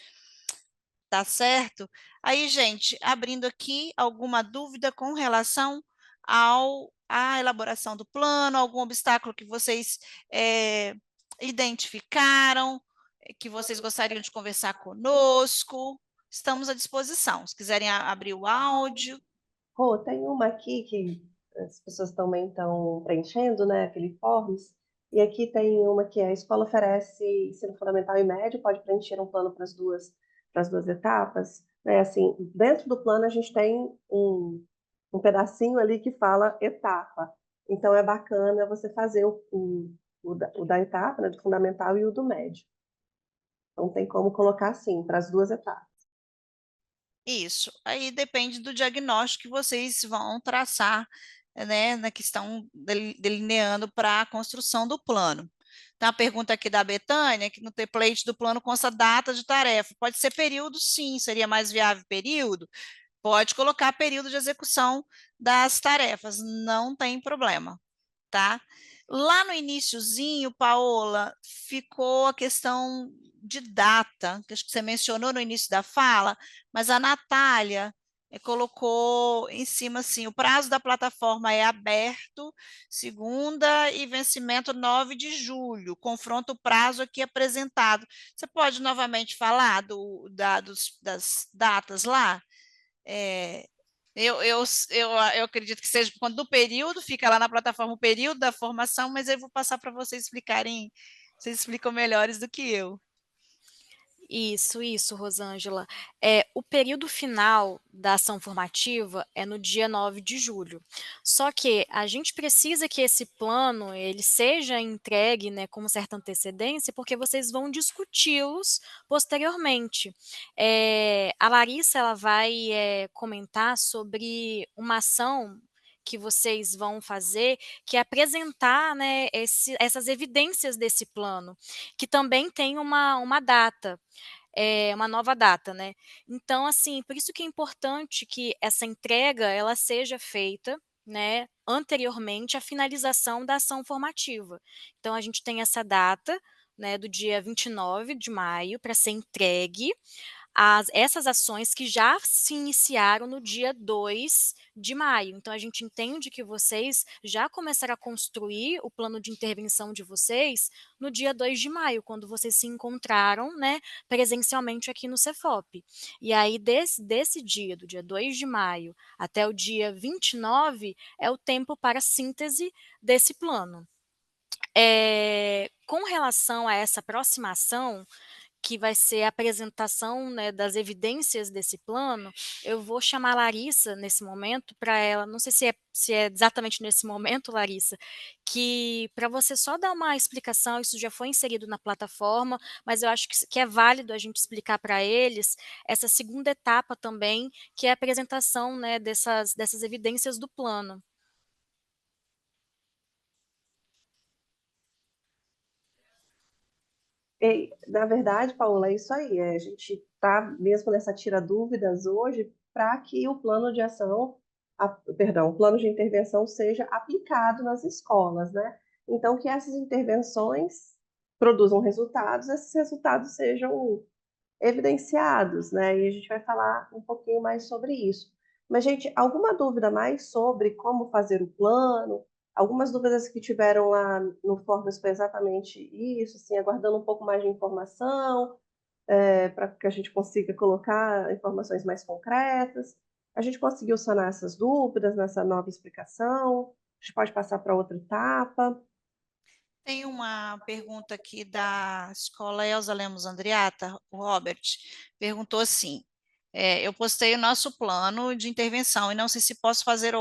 Tá certo? Aí, gente, abrindo aqui alguma dúvida com relação à elaboração do plano, algum obstáculo que vocês identificaram, que vocês gostariam de conversar conosco, estamos à disposição. Se quiserem abrir o áudio. Rô, tem uma aqui que as pessoas também estão preenchendo, né, aquele forms, e aqui tem uma que a escola oferece ensino fundamental e médio, pode preencher um plano para as duas etapas, né, assim, dentro do plano a gente tem um pedacinho ali que fala etapa, então é bacana você fazer o da etapa, né, do fundamental e o do médio. Então tem como colocar assim, para as 2 etapas. Isso, aí depende do diagnóstico que vocês vão traçar, né, que estão delineando para a construção do plano. Tem uma pergunta aqui da Betânia, que no template do plano consta data de tarefa. Pode ser período, sim, seria mais viável período? Pode colocar período de execução das tarefas, não tem problema, tá? Lá no iniciozinho, Paola, ficou a questão de data, que acho que você mencionou no início da fala, mas a Natália colocou em cima assim, o prazo da plataforma é aberto, segunda, e vencimento 9 de julho, confronta o prazo aqui apresentado. Você pode novamente falar das datas lá? Eu acredito que seja quando do período, fica lá na plataforma o período da formação, mas eu vou passar para vocês explicarem, vocês explicam melhores do que eu. Isso, Rosângela. O período final da ação formativa é no dia 9 de julho. Só que a gente precisa que esse plano ele seja entregue, né, com certa antecedência, porque vocês vão discuti-los posteriormente. A Larissa ela vai comentar sobre uma ação que vocês vão fazer, que é apresentar, né, essas evidências desse plano, que também tem uma data, uma nova data, né. Então, assim, por isso que é importante que essa entrega ela seja feita, né, anteriormente à finalização da ação formativa. Então a gente tem essa data, né, do dia 29 de maio para ser entregue essas ações que já se iniciaram no dia 2 de maio. Então a gente entende que vocês já começaram a construir o plano de intervenção de vocês no dia 2 de maio, quando vocês se encontraram, né, presencialmente aqui no Cefop. E aí desse dia, do dia 2 de maio até o dia 29, é o tempo para síntese desse plano. Com relação a essa próxima ação, que vai ser a apresentação, né, das evidências desse plano, eu vou chamar a Larissa nesse momento para ela, não sei se é exatamente nesse momento, Larissa, que para você só dar uma explicação, isso já foi inserido na plataforma, mas eu acho que é válido a gente explicar para eles essa segunda etapa também, que é a apresentação, né, dessas evidências do plano. Na verdade, Paula, é isso aí. A gente está mesmo nessa tira dúvidas hoje para que o plano de ação, perdão, o plano de intervenção seja aplicado nas escolas, né? Então, que essas intervenções produzam resultados, esses resultados sejam evidenciados, né? E a gente vai falar um pouquinho mais sobre isso. Mas, gente, alguma dúvida mais sobre como fazer o plano? Algumas dúvidas que tiveram lá no Forms foi exatamente isso, assim, aguardando um pouco mais de informação, para que a gente consiga colocar informações mais concretas. A gente conseguiu sanar essas dúvidas nessa nova explicação. A gente pode passar para outra etapa. Tem uma pergunta aqui da escola Elza Lemos Andriata, o Robert, perguntou assim, eu postei o nosso plano de intervenção e não sei se posso fazer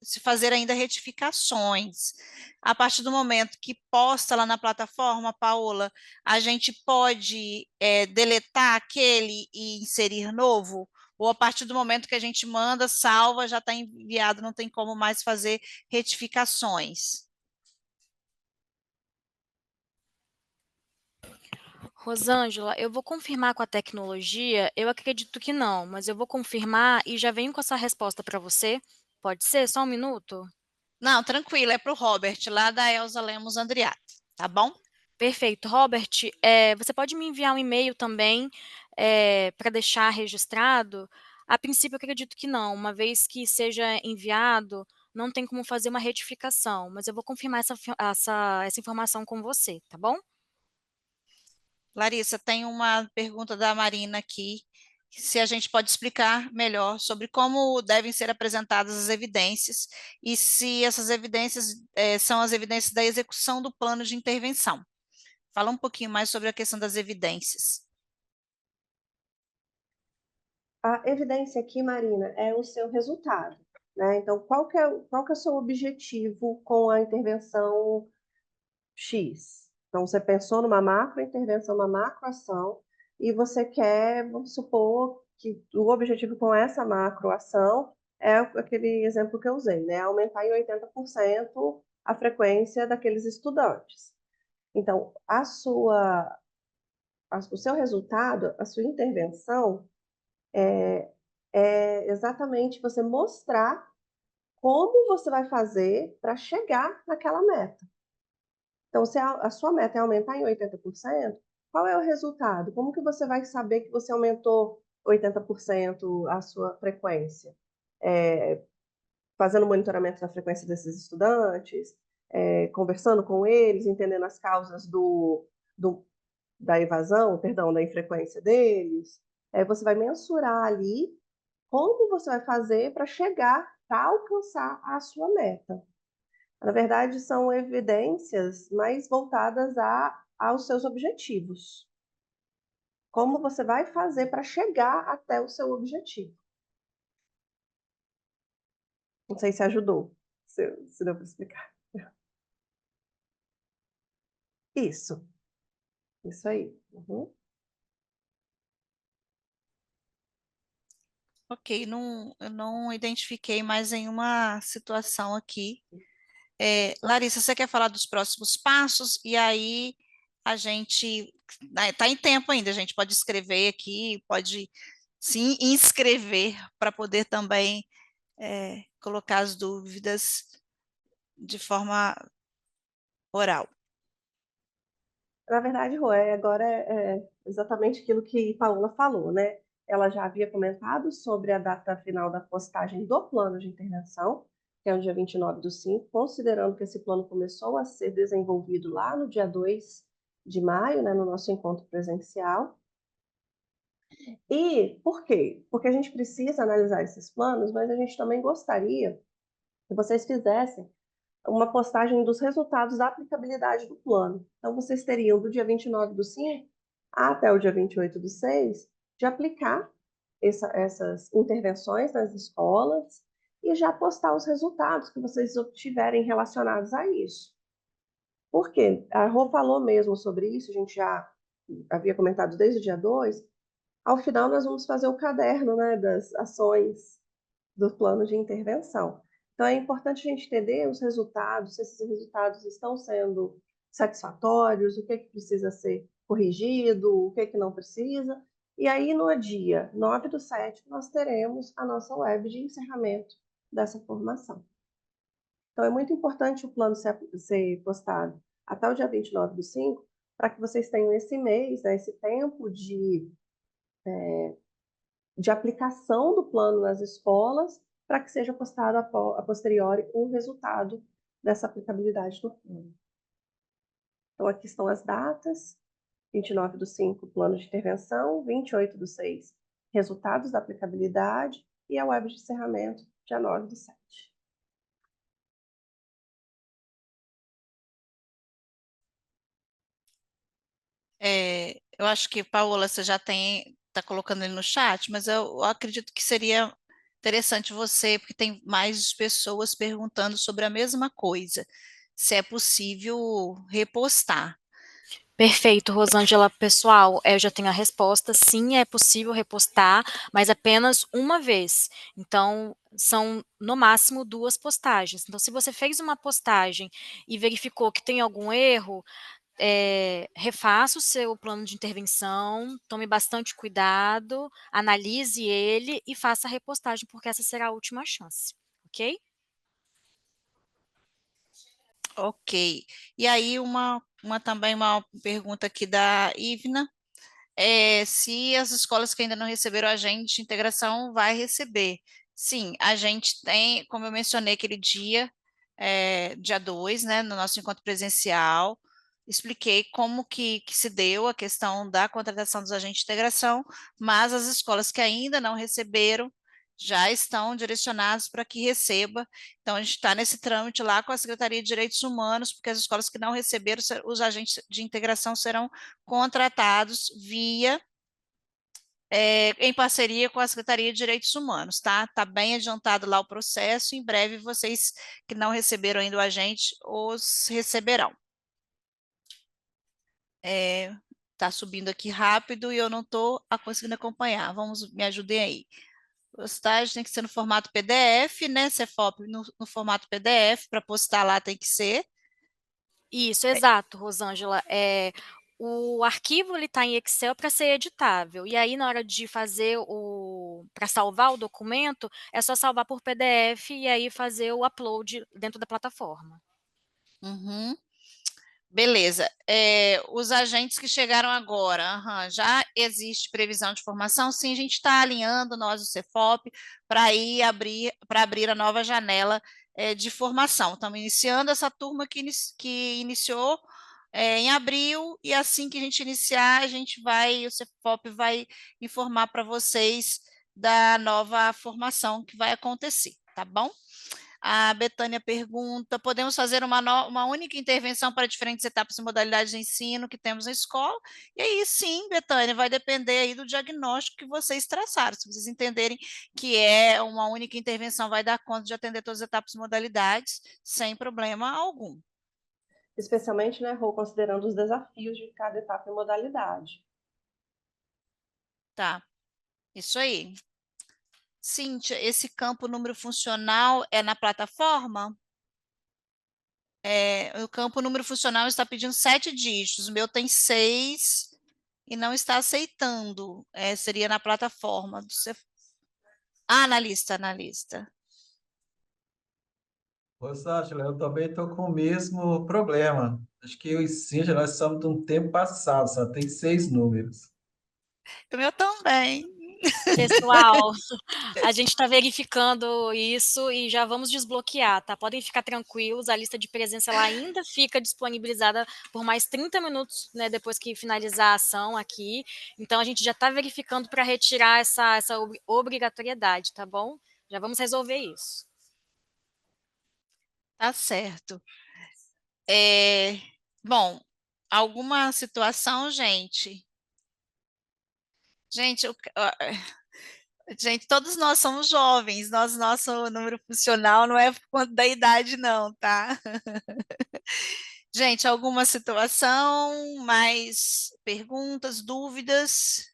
se fazer ainda retificações. A partir do momento que posta lá na plataforma, Paola, a gente pode deletar aquele e inserir novo? Ou a partir do momento que a gente manda, salva, já está enviado, não tem como mais fazer retificações? Rosângela, eu vou confirmar com a tecnologia, eu acredito que não, mas eu vou confirmar e já venho com essa resposta para você. Pode ser? Só um minuto? Não, tranquilo, é para o Robert, lá da Elza Lemos Andriata, tá bom? Perfeito. Robert, você pode me enviar um e-mail também para deixar registrado? A princípio, eu acredito que não, uma vez que seja enviado, não tem como fazer uma retificação, mas eu vou confirmar essa informação com você, tá bom? Larissa, tem uma pergunta da Marina aqui, se a gente pode explicar melhor sobre como devem ser apresentadas as evidências e se essas evidências são as evidências da execução do plano de intervenção. Fala um pouquinho mais sobre a questão das evidências. A evidência aqui, Marina, é o seu resultado, né? Então, qual que é o seu objetivo com a intervenção X? Então, você pensou numa macrointervenção, uma macroação, e você quer, vamos supor, que o objetivo com essa macroação é aquele exemplo que eu usei, né? Aumentar em 80% a frequência daqueles estudantes. Então, o seu resultado, a sua intervenção, é exatamente você mostrar como você vai fazer para chegar naquela meta. Então, se a sua meta é aumentar em 80%, qual é o resultado? Como que você vai saber que você aumentou 80% a sua frequência? Fazendo monitoramento da frequência desses estudantes, conversando com eles, entendendo as causas da evasão, perdão, da infrequência deles. Você vai mensurar ali como você vai fazer para chegar, para alcançar a sua meta. Na verdade, são evidências mais voltadas aos seus objetivos. como você vai fazer para chegar até o seu objetivo. Não sei se ajudou, se deu para explicar. Isso aí. Uhum. Ok, eu não identifiquei mais nenhuma situação aqui. Larissa, você quer falar dos próximos passos? E aí a gente está em tempo ainda, a gente pode escrever aqui, pode se inscrever para poder também colocar as dúvidas de forma oral. Na verdade, Rô, agora é exatamente aquilo que Paula falou, né? Ela já havia comentado sobre a data final da postagem do plano de intervenção, que é o dia 29/5, considerando que esse plano começou a ser desenvolvido lá no dia 2 de maio, né, no nosso encontro presencial. E por quê? Porque a gente precisa analisar esses planos, mas a gente também gostaria que vocês fizessem uma postagem dos resultados da aplicabilidade do plano. Então, vocês teriam do dia 29/5 até o dia 28/6 de aplicar essas intervenções nas escolas e já postar os resultados que vocês obtiverem relacionados a isso. Por quê? A Rô falou mesmo sobre isso, a gente já havia comentado desde o dia 2. Ao final, nós vamos fazer o caderno, né, das ações do plano de intervenção. Então, é importante a gente entender os resultados, se esses resultados estão sendo satisfatórios, o que precisa ser corrigido, o que não precisa. E aí, no dia 9/7, nós teremos a nossa web de encerramento dessa formação. Então, é muito importante o plano ser postado até o dia 29/5, para que vocês tenham esse mês, né, esse tempo de aplicação do plano nas escolas, para que seja postado a posteriori o resultado dessa aplicabilidade do plano. Então, aqui estão as datas: 29/5, plano de intervenção; 28/6, resultados da aplicabilidade; e a web de encerramento, dia 9/7. Eu acho que, Paola, você já está colocando ele no chat, mas eu acredito que seria interessante você, porque tem mais pessoas perguntando sobre a mesma coisa, se é possível repostar. Perfeito, Rosângela. Pessoal, eu já tenho a resposta. Sim, é possível repostar, mas apenas uma vez. Então, são no máximo 2 postagens. Então, se você fez uma postagem e verificou que tem algum erro, refaça o seu plano de intervenção, tome bastante cuidado, analise ele e faça a repostagem, porque essa será a última chance, ok? Ok. E aí, também uma pergunta aqui da Ivna, se as escolas que ainda não receberam agente de integração vai receber. Sim, a gente tem, como eu mencionei aquele dia, dia 2, né, no nosso encontro presencial, expliquei como que se deu a questão da contratação dos agentes de integração, mas as escolas que ainda não receberam já estão direcionadas para que receba. Então, a gente está nesse trâmite lá com a Secretaria de Direitos Humanos, porque as escolas que não receberam, os agentes de integração serão contratados em parceria com a Secretaria de Direitos Humanos, tá? Está bem adiantado lá o processo, em breve vocês que não receberam ainda o agente, os receberão. Está subindo aqui rápido e eu não estou conseguindo acompanhar. Me ajudem aí. Postagem tem que ser no formato PDF, né? Cefop no formato PDF, para postar lá tem que ser. Isso, exato, Rosângela. O arquivo ele está em Excel para ser editável. E aí, na hora de fazer para salvar o documento, é só salvar por PDF e aí fazer o upload dentro da plataforma. Uhum. Beleza. Os agentes que chegaram agora, já existe previsão de formação? Sim, a gente está alinhando nós, o Cefop, para abrir a nova janela de formação. Estamos iniciando essa turma que iniciou em abril, e assim que a gente iniciar, o Cefop vai informar para vocês da nova formação que vai acontecer, tá bom? A Betânia pergunta: podemos fazer uma única intervenção para diferentes etapas e modalidades de ensino que temos na escola? E aí, sim, Betânia, vai depender aí do diagnóstico que vocês traçaram. Se vocês entenderem que é uma única intervenção, vai dar conta de atender todas as etapas e modalidades, sem problema algum. Especialmente, né, Rô, considerando os desafios de cada etapa e modalidade. Tá, isso aí. Cíntia, esse campo número funcional é na plataforma? O campo número funcional está pedindo 7 dígitos, o meu tem 6 e não está aceitando. Seria na plataforma do na lista, na lista. Rosângela, eu também estou com o mesmo problema. Acho que eu e Cíntia, nós somos de um tempo passado, só tem 6 números. O meu também. Pessoal, a gente está verificando isso e já vamos desbloquear, tá? Podem ficar tranquilos, a lista de presença ela ainda fica disponibilizada por mais 30 minutos, né, depois que finalizar a ação aqui. Então, a gente já está verificando para retirar essa obrigatoriedade, tá bom? Já vamos resolver isso. Tá certo. Bom, alguma situação, gente? Gente, todos nós somos jovens, nosso número funcional não é por conta da idade, não, tá? Gente, alguma situação, mais perguntas, dúvidas?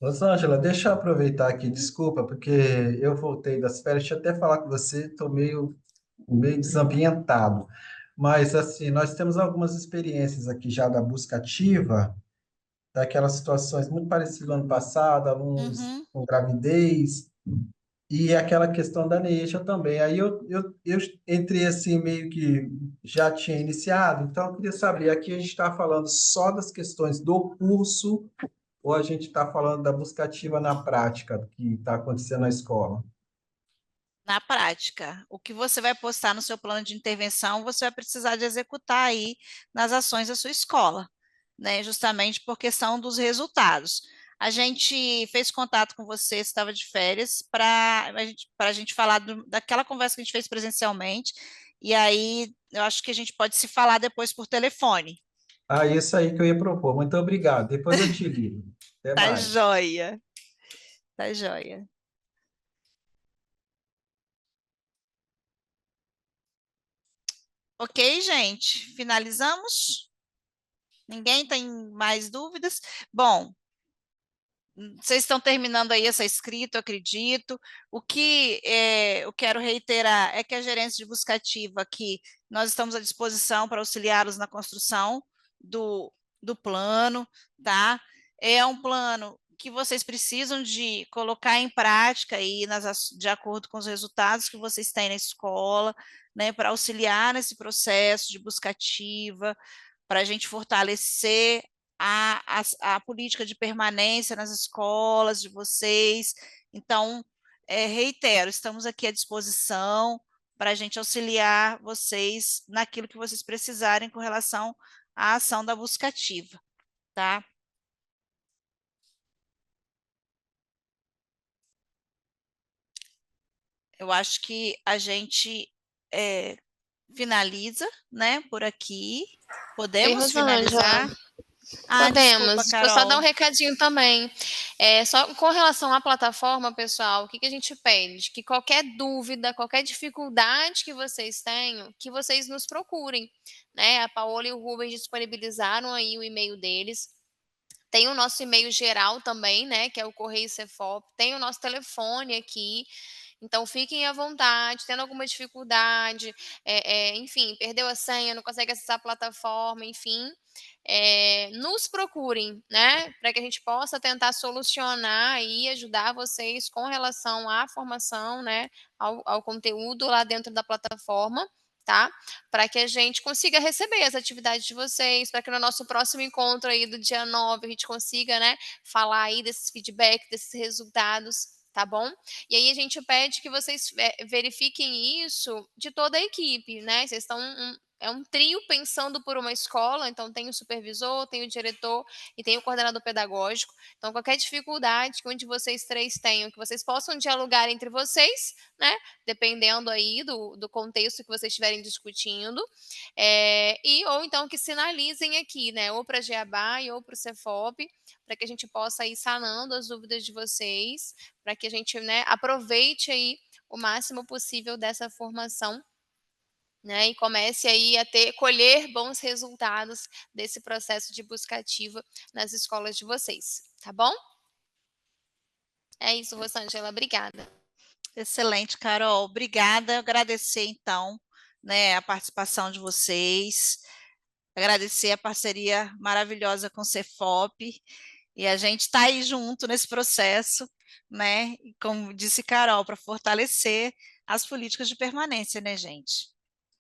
Rosângela, deixa eu aproveitar aqui, desculpa, porque eu voltei das férias, deixa eu até falar com você, estou meio desambientado. Mas, assim, nós temos algumas experiências aqui já da busca ativa, daquelas situações muito parecidas no ano passado, alunos Uhum. com gravidez, e aquela questão da Neisha também. Aí eu entrei assim, meio que já tinha iniciado, então eu queria saber, aqui a gente está falando só das questões do curso, ou a gente está falando da busca ativa na prática, que está acontecendo na escola? Na prática, o que você vai postar no seu plano de intervenção, você vai precisar de executar aí nas ações da sua escola, né? Justamente por questão dos resultados. A gente fez contato com você, estava de férias, para a gente falar daquela conversa que a gente fez presencialmente, e aí eu acho que a gente pode se falar depois por telefone. Ah, isso aí que eu ia propor. Muito obrigado. Depois eu te ligo. Até Tá mais. joia, tá joia. Ok, gente, finalizamos? Ninguém tem mais dúvidas? Bom, vocês estão terminando aí essa escrita, eu acredito. O que eu quero reiterar é que a gerência de busca ativa aqui, nós estamos à disposição para auxiliá-los na construção do plano, tá? É um plano que vocês precisam de colocar em prática aí de acordo com os resultados que vocês têm na escola, né, para auxiliar nesse processo de busca ativa, para a gente fortalecer a política de permanência nas escolas de vocês. Então, reitero, estamos aqui à disposição para a gente auxiliar vocês naquilo que vocês precisarem com relação à ação da busca ativa, tá? Eu acho que a gente finaliza, né, por aqui. Ei, Podemos Rosângela, finalizar? Desculpa, podemos. Deixa eu só dar um Carol. recadinho também. Só com relação à plataforma, pessoal, o que a gente pede? Que qualquer dúvida, qualquer dificuldade que vocês tenham, que vocês nos procurem, né? A Paola e o Rubens disponibilizaram aí o e-mail deles. Tem o nosso e-mail geral também, né? Que é o Correio Cefop. Tem o nosso telefone aqui. Então, fiquem à vontade, tendo alguma dificuldade, enfim, perdeu a senha, não consegue acessar a plataforma, enfim, nos procurem, né, para que a gente possa tentar solucionar e ajudar vocês com relação à formação, né, ao conteúdo lá dentro da plataforma, tá? Para que a gente consiga receber as atividades de vocês, para que no nosso próximo encontro aí do dia 9 a gente consiga, né, falar aí desses feedbacks, desses resultados, tá bom? E aí a gente pede que vocês verifiquem isso de toda a equipe, né? Vocês estão é um trio pensando por uma escola, então tem o supervisor, tem o diretor e tem o coordenador pedagógico. Então, qualquer dificuldade que um de vocês três tenham, que vocês possam dialogar entre vocês, né? Dependendo aí do contexto que vocês estiverem discutindo, ou então que sinalizem aqui, né? Ou para a GEABAI ou para o Cefop, para que a gente possa ir sanando as dúvidas de vocês, para que a gente, né, aproveite aí o máximo possível dessa formação, né, e comece aí a colher bons resultados desse processo de busca ativa nas escolas de vocês, tá bom? É isso, Rosângela, obrigada. Excelente, Carol, obrigada. Agradecer, então, né, a participação de vocês, agradecer a parceria maravilhosa com o Cefop, e a gente está aí junto nesse processo, né, e como disse Carol, para fortalecer as políticas de permanência, né, gente?